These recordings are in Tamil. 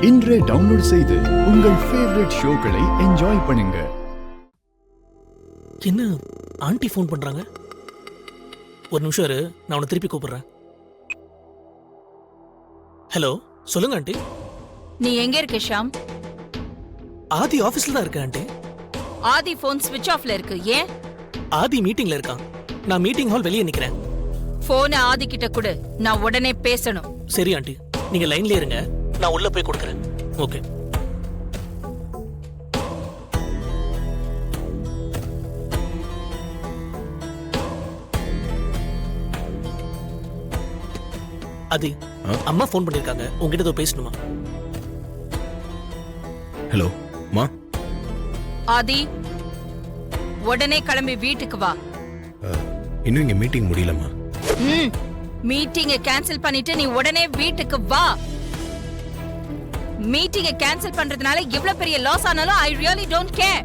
இன்றே டவுன்லோட் செய்து உங்கள் ஃபேவரட் ஷோக்களை என்ஜாய் பண்ணுங்க. என்ன ஆண்டி ஃபோன் பண்றாங்க? ஒரு நிமிஷம் இரு, நான் உன்னை திருப்பி கூப்பிடுறேன். ஹலோ, சொல்லுங்க ஆண்டி. நீ எங்க இருக்க ஷாம்? ஆதி ஆபீஸ்ல தான் இருக்கேன் ஆண்டி. ஆதி போன் ஸ்விட்ச் ஆஃப்ல இருக்கு. ஏன்? ஆதி மீட்டிங்ல இருக்கான். நான் மீட்டிங் ஹால் வெளியே நிக்கிறேன். போனை ஆதி கிட்ட கொடு, நான் உடனே பேசணும். சரி ஆண்டி, நீங்க லைன்ல இருங்க, நான் உள்ள போய் கொடுக்கறேன். ஓகே. ஆதி, அம்மா ஃபோன் பண்ணிருக்காங்க, உங்ககிட்ட ஏதோ பேசணுமா? ஹலோ மா. ஆதி, உடனே கிளம்பி வீட்டுக்கு வா. இன்னும் இங்க மீட்டிங் முடியலமா. மீட்டிங்கை கேன்சல் பண்ணிட்டு நீ உடனே வீட்டுக்கு வா. மீட்டிங்கை கேன்சல் பண்றதுனால எவ்வளவு பெரிய லாஸ் ஆனாலும் I really don't care.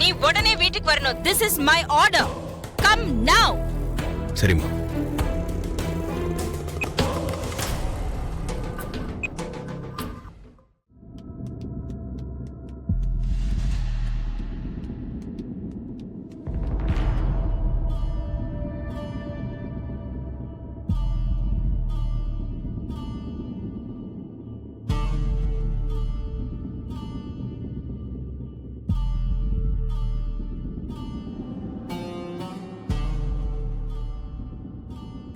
நீ உடனே வீட்டுக்கு வரணும். This is my order. Come now. சரிம்மா.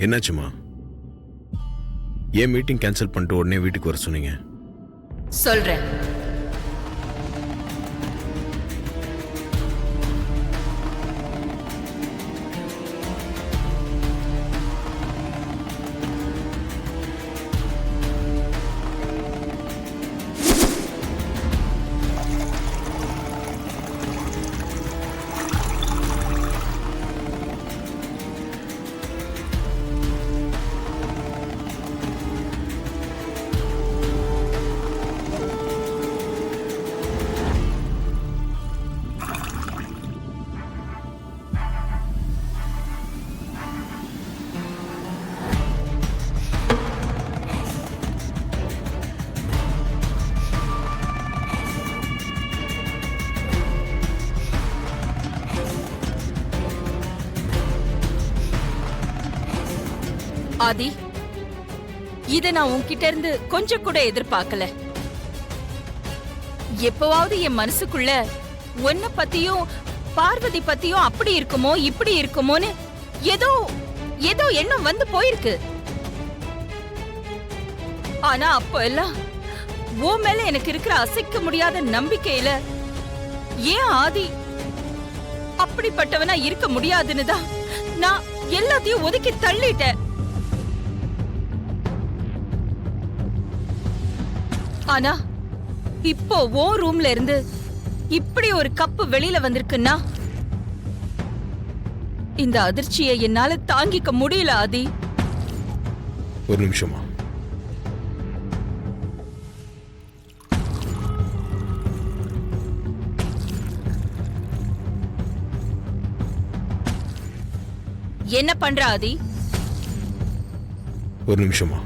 என்னாச்சுமா? ஏன் மீட்டிங் கேன்சல் பண்ணிட்டு உடனே வீட்டுக்கு வர சொன்னீங்க? சொல்றேன். ஆதி, இத நான் உன்கிட்ட இருந்து கொஞ்சம் கூட எதிர்பார்க்கல. எப்பவாவது என் மனசுக்குள்ள உன்னை பத்தியும் பார்வதி பத்தியும் அப்படி இருக்குமோ இப்படி இருக்குமோன்னு ஏதோ ஏதோ எண்ணம் வந்து போயிருக்கு. ஆனா அப்ப எல்லாம் உன் மேல எனக்கு இருக்கிற அசைக்க முடியாத நம்பிக்கையில ஏன் ஆதி அப்படிப்பட்டவனா இருக்க முடியாதுன்னு தான் நான் எல்லாத்தையும் ஒதுக்கி தள்ளிட்டேன். ஆனா இப்போ ஓ ரூம்ல இருந்து இப்படி ஒரு கப்பு வெளியில வந்திருக்குன்னா இந்த அதிர்ச்சியை என்னால தாங்கிக்க முடியல ஆதி. ஒரு நிமிஷமா. என்ன பண்ற ஆதி? ஒரு நிமிஷமா.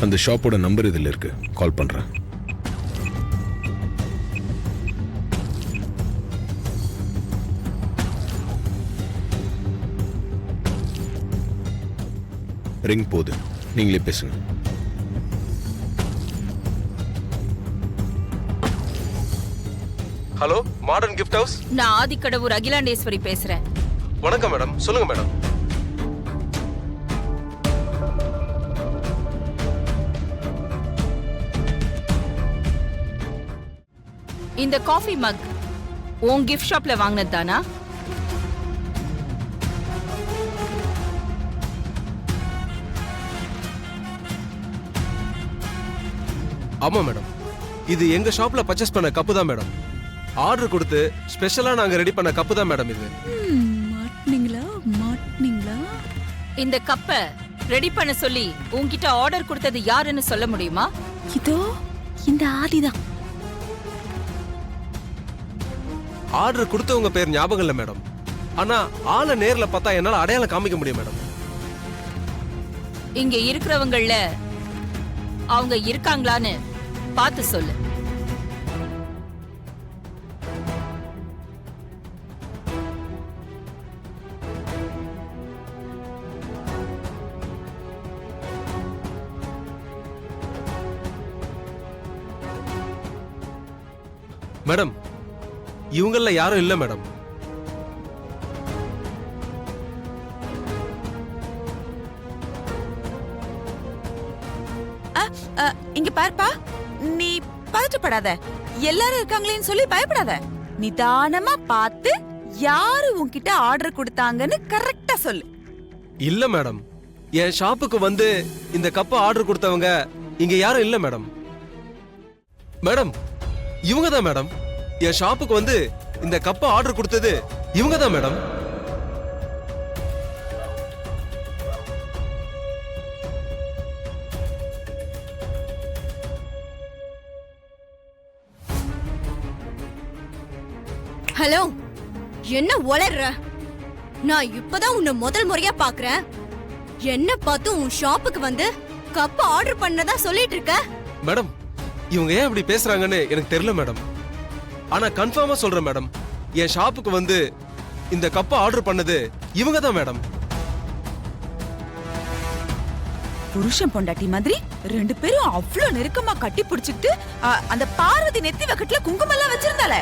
அந்த ஷாப்போட நம்பர் இதுல இருக்கு, கால் பண்றேன். ரிங் போகுது, நீங்களே பேசுங்க. Hello, modern gift house. நான் ஆதிக்கடவுர் அகிலாண்டேஸ்வரி பேசுறேன். வணக்கம் மேடம், சொல்லுங்க மேடம். இந்த காஃபி மக் உன் கிஃப்ட் ஷாப்ல வாங்கினது தானா? ஆமா மேடம், இது எங்க ஷாப்ல பர்ச்சேஸ் பண்ண கப்பு தான் மேடம். ஆர்டர் கொடுத்து ஸ்பெஷலா நாங்க ரெடி பண்ண கப்பு தான் மேடம் இது. மாட்டீங்களா? இந்த கப்பை ரெடி பண்ண சொல்லி உன்கிட்ட ஆர்டர் கொடுத்தது யாருன்னு சொல்ல முடியுமா? இதோ இந்த ஆதிதான். ஆர்டர் கொடுத்தவங்க பேர் ஞாபகம் இல்ல மேடம். ஆனா ஆளை நேர்ல பார்த்தா என்னால அடையாளம் காமிக்க முடியும் மேடம். இங்க இருக்கிறவங்கள அவங்க இருக்காங்களான்னு பார்த்து சொல்லு. மேடம், இவங்கள யாரும் இல்ல மேடம். இங்க பாருப்பா, நீ பதட்டப்படாத. எல்லாரும் இருக்காங்களேன்னு சொல்லி பயப்படாத. நிதானமா பார்த்து யாரு உன்கிட்ட ஆர்டர் கொடுத்தாங்கன்னு கரெக்டா சொல்லு. இல்ல மேடம், என் ஷாப்புக்கு வந்து இந்த கப்பை ஆர்டர் கொடுத்தவங்க இங்க யாரும் இல்ல மேடம். மேடம், இவங்க தான் மேடம். என் ஷாப்புக்கு வந்து இந்த கப்பை ஆர்டர் கொடுத்தது இவங்க தான் மேடம். ஹலோ, என்ன உளர்ற? நான் இப்பதான் உன்னை முதல் முறையா பாக்குறேன். என்ன பார்த்து உன் ஷாப்புக்கு வந்து கப் ஆர்டர் பண்ணதா சொல்லிட்டு இருக்க? மேடம், இவங்க ஏன் இப்படி பேசுறாங்கன்னு எனக்கு தெரியல மேடம். ஆனா கன்ஃபார்மா சொல்றேன் மேடம், என் ஷாப்புக்கு வந்து இந்த கப்பை ஆர்டர் பண்ணது இவங்க தான் மேடம். புருஷன் பொண்டாட்டி மாதிரி 2 பேரும் அவ்ளோ நெருக்கமா கட்டி பிடிச்சிட்டு அந்த பார்வதி நெத்தி வக்கட்டுல குங்குமம் எல்லாம் வச்சிருந்தால.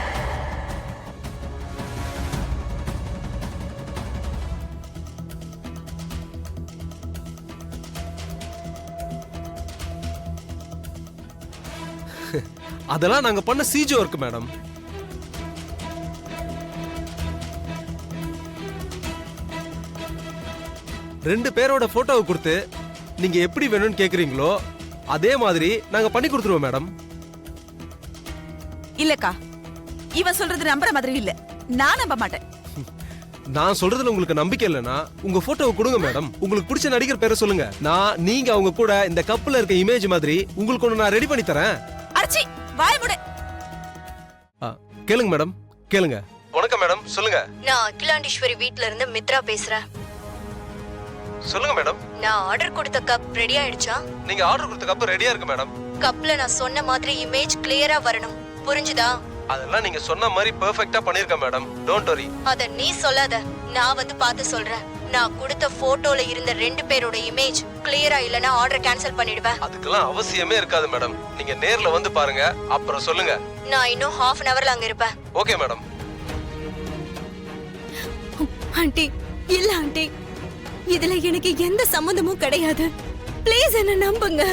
அதெல்லாம் நாங்க பண்ண சிஜி ஒர்க் மேடம். ரெண்டு பேரோட போட்டோவை கொடுத்து நீங்க எப்படி வேணும்னு கேக்குறீங்களோ அதே மாதிரி நாங்க பண்ணி கொடுத்துருவோம் மேடம். இல்லக்கா, இவன் சொல்றது நம்புற மாதிரி இல்ல. நான் நம்ப மாட்டேன். நான் சொல்றதுல உங்களுக்கு நம்பிக்கை இல்லைன்னா உங்க போட்டோவை கொடுங்க மேடம். உங்களுக்கு பிடிச்ச நடிகர் பேரை சொல்லுங்க. நீங்க அவங்க கூட இந்த கப்ல இருக்க இமேஜ் மாதிரி உங்களுக்கு ஒண்ணு நான் ரெடி பண்ணி தரேன். அர்ச்சி, வாய மூடு. கேளுங்க மேடம், கேளுங்க. வணக்கம் மேடம், சொல்லுங்க. நான் அகிலாண்டீஸ்வரி வீட்ல இருந்து மித்ரா பேசுறேன். சொல்லுங்க மேடம். நான் ஆர்டர் கொடுத்த கப் ரெடி ஆயிடுச்சா? நீங்க ஆர்டர் கொடுத்த கப் ரெடியா இருக்கு மேடம். கப்ல நான் சொன்ன மாதிரி இமேஜ் கிளியரா வரணும், புரிஞ்சுதா? அதெல்லாம் நீங்க சொன்ன மாதிரி பெர்ஃபெக்ட்டா பண்ணிருக்கேன் மேடம். Don't worry. அத நீ சொல்லாத, நான் வந்து பார்த்து சொல்றேன். நான் கொடுத்த போட்டோல இருந்த 2 பேரோட இமேஜ் கிளியரா இல்லனா ஆர்டர் கேன்சல் பண்ணிடுவேன். அதுக்கெல்லாம் அவசியமே இருக்காது மேடம். நீங்க நேர்ல வந்து பாருங்க, அப்புறம் சொல்லுங்க. நான் இன்னும் ½ an hourல அங்க இருப்பேன். Okay madam. ஆண்டி, இல்ல ஆண்டி, இதுல எனக்கு எந்த சம்பந்தமும் கிடையாது. ப்ளீஸ் என்ன நம்புங்க.